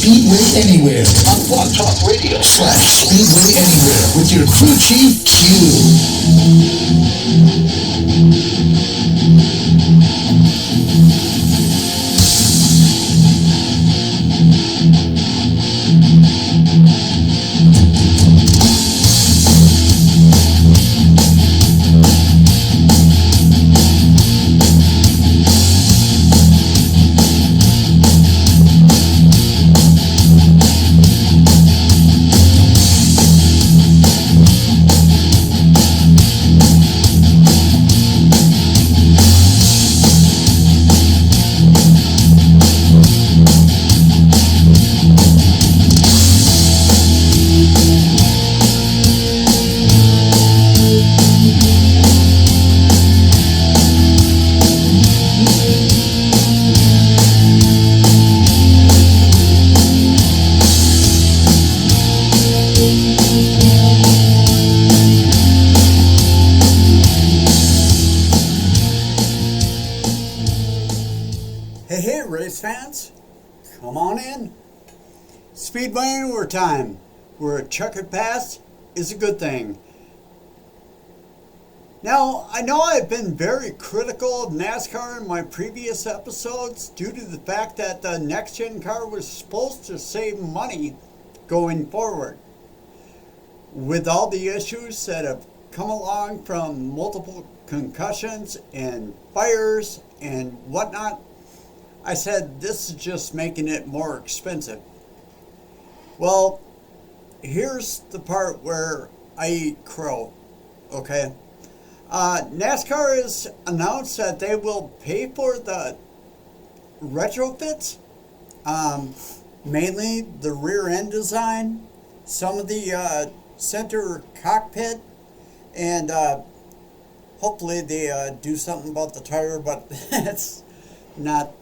Speedway Anywhere on Blog Talk Radio / Speedway Anywhere with your crew chief, Q. Hey, race fans, come on in. Speedway Anywhere time, where a checkered past is a good thing. Now, I know I've been very critical of NASCAR in my previous episodes due to the fact that the next-gen car was supposed to save money going forward. With all the issues that have come along from multiple concussions and fires and whatnot, I said this is just making it more expensive. Well, here's the part where I eat crow, okay? NASCAR has announced that they will pay for the retrofits, mainly the rear end design, some of the center cockpit, and hopefully they do something about the tire, but it's not,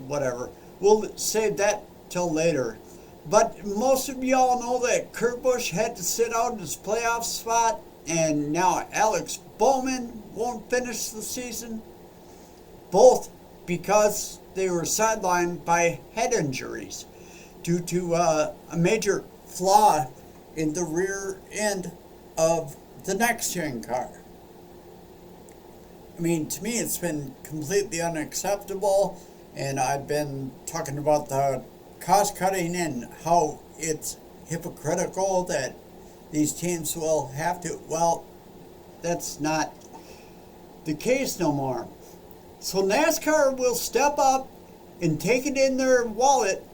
whatever. We'll save that till later. But most of y'all know that Kurt Busch had to sit out his playoff spot, and now Alex Bowman won't finish the season, both because they were sidelined by head injuries due to a major flaw in the rear end of the next-gen car. I mean, to me, it's been completely unacceptable, and I've been talking about the cost cutting and how it's hypocritical that these teams will have to. Well, that's not the case no more. So NASCAR will step up and take it in their wallet,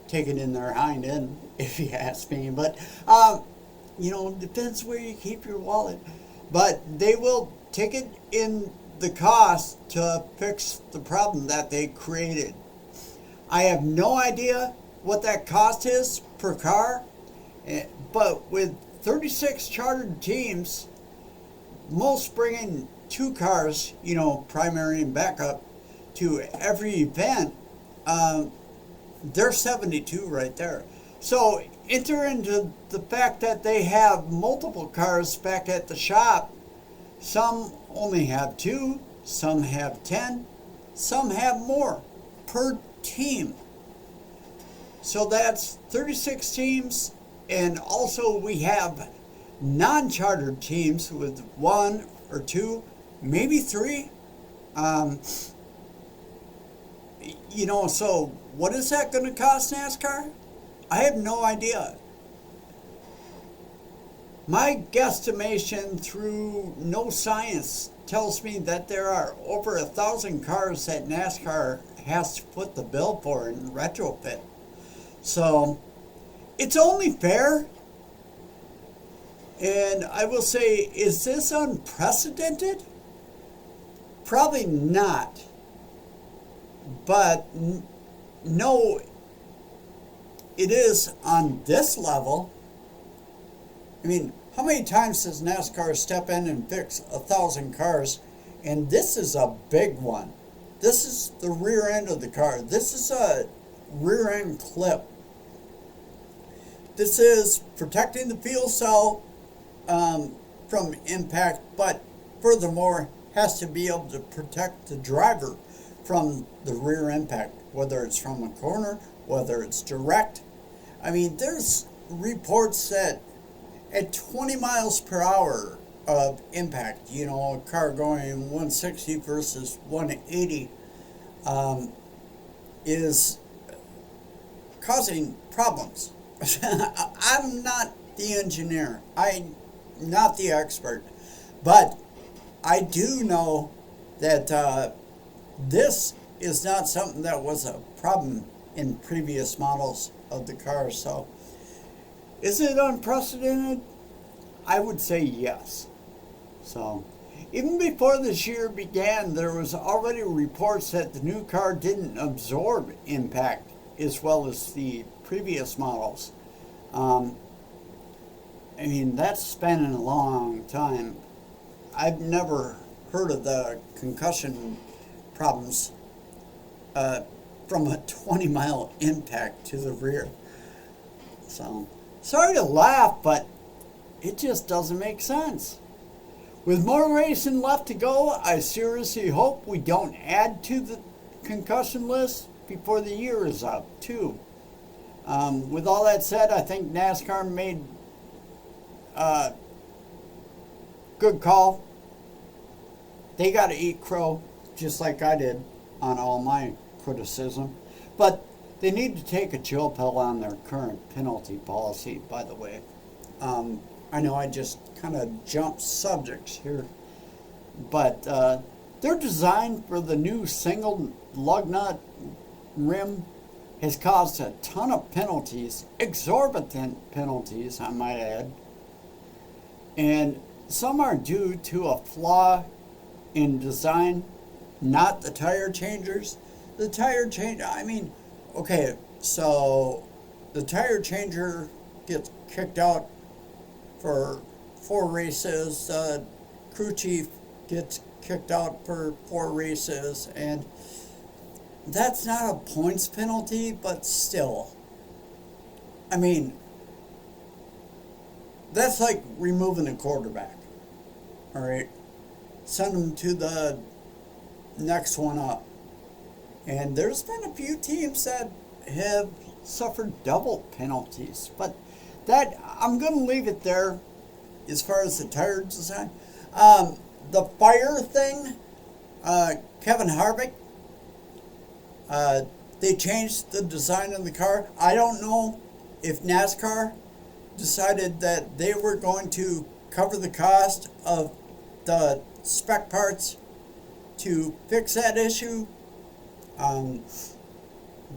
take it in their hind end, if you ask me. But, depends where you keep your wallet. But they will take it in the cost to fix the problem that they created. I have no idea what that cost is per car, but with 36 chartered teams, most bringing 2 cars, primary and backup, to every event, there's 72 right there. So enter into the fact that they have multiple cars back at the shop. Some only have 2, some have 10, some have more per team. So that's 36 teams, and also we have non-chartered teams with 1 or 2, maybe 3. So what is that going to cost NASCAR? I have no idea. My guesstimation through no science tells me that there are over 1,000 cars that NASCAR has to put the bill for in retrofit. So it's only fair. And I will say, is this unprecedented? Probably not. But no, it is on this level. I mean, how many times does NASCAR step in and fix 1,000 cars? And this is a big one. This is the rear end of the car. This is a rear end clip. This is protecting the fuel cell from impact, but furthermore has to be able to protect the driver from the rear impact, whether it's from a corner whether it's direct. I mean, there's reports that at 20 miles per hour of impact, you know, a car going 160 versus 180 is causing problems. I'm not the engineer. I'm not the expert. But I do know that this is not something that was a problem in previous models of the car. So, is it unprecedented? I would say yes. So, even before this year began, there was already reports that the new car didn't absorb impact as well as the previous models. I mean, that's spanning a long time. I've never heard of the concussion problems from a 20-mile impact to the rear. So, sorry to laugh, but it just doesn't make sense. With more racing left to go, I seriously hope we don't add to the concussion list before the year is up, too. With all that said, I think NASCAR made a good call. They got to eat crow, just like I did on all my criticism. But they need to take a chill pill on their current penalty policy, by the way. I know I just kind of jumped subjects here, but their design for the new single lug nut rim has caused a ton of penalties, exorbitant penalties, I might add. And some are due to a flaw in design, not the tire changers. The tire change, I mean, okay, so the tire changer gets kicked out for 4 races, crew chief gets kicked out for 4 races, and that's not a points penalty, but still, I mean, that's like removing a quarterback, all right? Send them to the next one up. And there's been a few teams that have suffered double penalties, but that, I'm going to leave it there as far as the tire design. The fire thing, Kevin Harvick, they changed the design of the car. I don't know if NASCAR decided that they were going to cover the cost of the spec parts to fix that issue,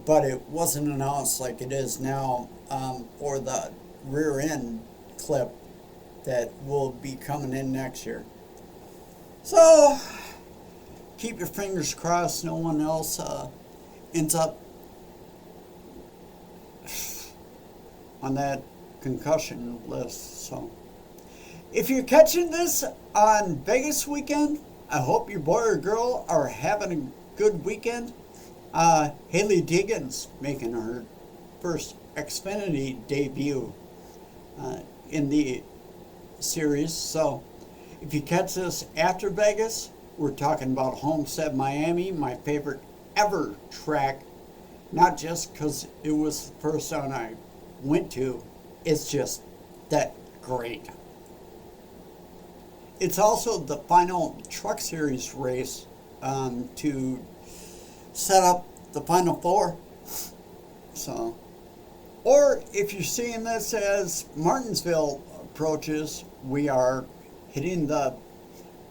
but it wasn't announced like it is now for the rear end clip that will be coming in next year. So keep your fingers crossed no one else ends up on that concussion list. So if you're catching this on Vegas weekend, I hope your boy or girl are having a good weekend. Hailie Deegan's making her first Xfinity debut in the series. So if you catch this after Vegas, we're talking about Homestead, Miami, my favorite ever track. Not just because it was the first one I went to, it's just that great. It's also the final Truck Series race to set up the Final Four. So, or if you're seeing this as Martinsville approaches, we are hitting the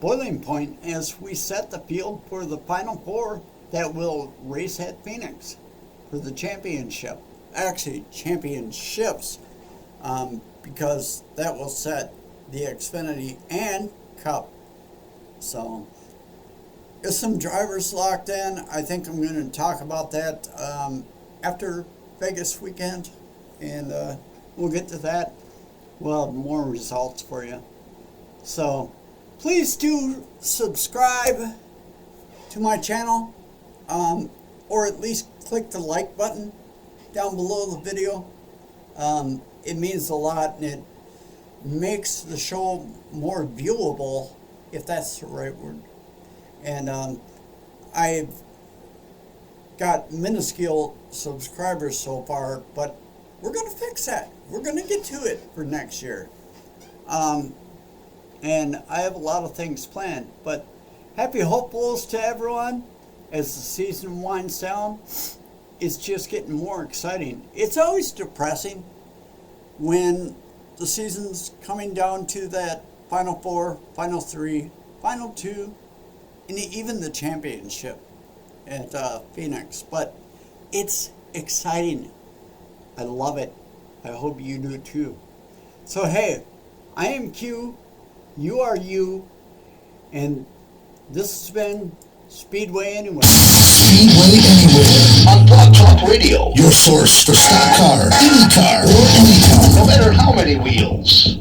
boiling point as we set the field for the Final Four that will race at Phoenix for the championship. Actually, championships, because that will set the Xfinity and Cup. So, there's some drivers locked in. I think I'm going to talk about that after Vegas weekend, and we'll get to that. We'll have more results for you. So, please do subscribe to my channel, or at least click the like button down below the video. It means a lot, and it makes the show more viewable, if that's the right word. And I've got minuscule subscribers so far, but we're going to fix that. We're going to get to it for next year. And I have a lot of things planned, but happy hopefuls to everyone as the season winds down. It's just getting more exciting. It's always depressing when the season's coming down to that Final Four, Final Three, Final Two, and even the championship at Phoenix. But it's exciting. I love it. I hope you do too. So hey, I am Q, you are you, and this has been Speedway Anywhere. Speedway Anywhere on Blog Talk Radio, your source for stock car, any car, or any car, no matter how many wheels.